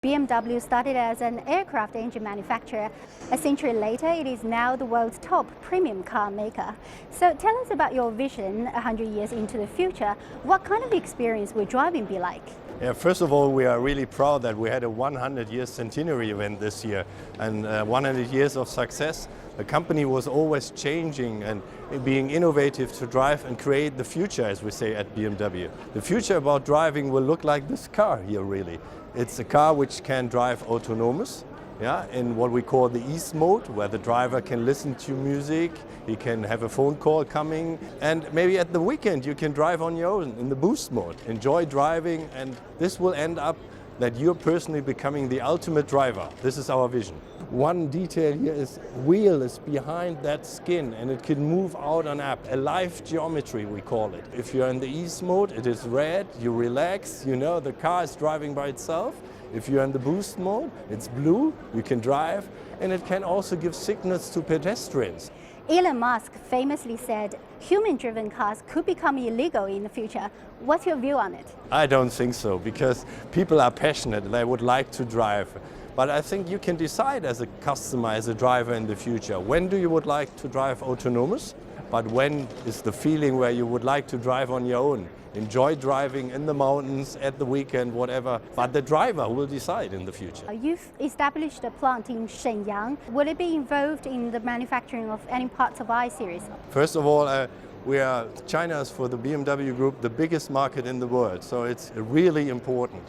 BMW started as an aircraft engine manufacturer. A century later, it is now the world's top premium car maker. So tell us about your vision 100 years into the future. What kind of experience will driving be like? Yeah, first of all, we are really proud that we had a 100-year centenary event this year and 100 years of success. The company was always changing and being innovative to drive and create the future, as we say at BMW. The future about driving will look like this car here, really. It's a car which can drive autonomous, in what we call the Ease mode, where the driver can listen to music, he can have a phone call coming, and maybe at the weekend you can drive on your own in the Boost mode. Enjoy driving, and this will end up that you're personally becoming the ultimate driver. This is our vision. One detail here is wheel is behind that skin and it can move out on up. A live geometry, we call it. If you're in the Ease mode, it is red, you relax, you know the car is driving by itself. If you're in the Boost mode, it's blue, you can drive, and it can also give signals to pedestrians. Elon Musk famously said human-driven cars could become illegal in the future. What's your view on it? I don't think so, because people are passionate, they would like to drive. But I think you can decide as a customer, as a driver in the future, when do you would like to drive autonomous, but when is the feeling where you would like to drive on your own. Enjoy driving in the mountains, at the weekend, whatever, but the driver will decide in the future. You've established a plant in Shenyang. Will it be involved in the manufacturing of any parts of I-Series? First of all, China is for the BMW Group the biggest market in the world, so it's really important.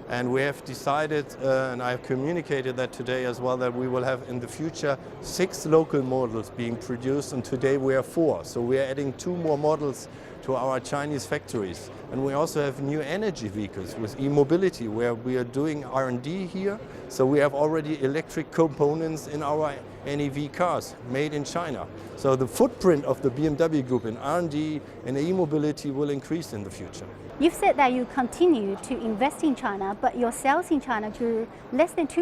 And we have decided, and I have communicated that today as well, that we will have in the future 6 local models being produced, and today we have 4. So we are adding 2 more models to our Chinese factories. And we also have new energy vehicles with e-mobility, where we are doing R&D here. So we have already electric components in our NEV cars made in China. So the footprint of the BMW Group in R&D and e-mobility will increase in the future. You've said that you continue to invest in China, but your sales in China grew less than 2%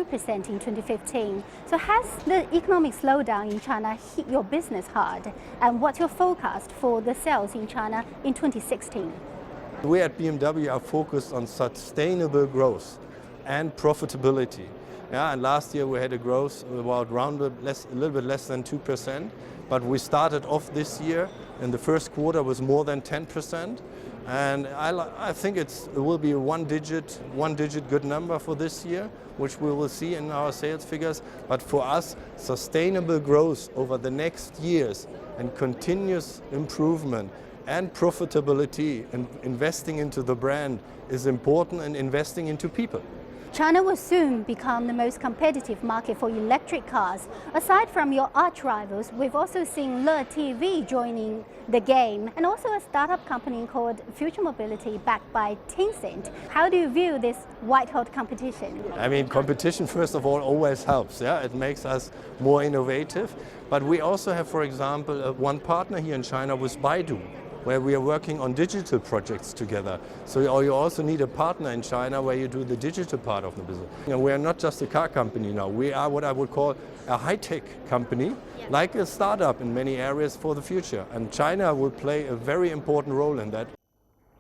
in 2015. So has the economic slowdown in China hit your business hard? And what's your forecast for the sales in China in 2016? We at BMW are focused on sustainable growth and profitability. And last year we had a growth of about a little bit less than 2%, but we started off this year in the first quarter with more than 10%. And I think it will be a one-digit good number for this year, which we will see in our sales figures. But for us, sustainable growth over the next years and continuous improvement and profitability and investing into the brand is important, and investing into people. China will soon become the most competitive market for electric cars. Aside from your arch rivals, we've also seen LeTV joining the game, and also a startup company called Future Mobility backed by Tecent. How do you view this white-hot competition? I mean, competition, first of all, always helps. It makes us more innovative. But we also have, for example, one partner here in China with Baidu, where we are working on digital projects together. So you also need a partner in China where you do the digital part of the business. We are not just a car company now. We are what I would call a high-tech company, like a startup in many areas for the future. And China will play a very important role in that.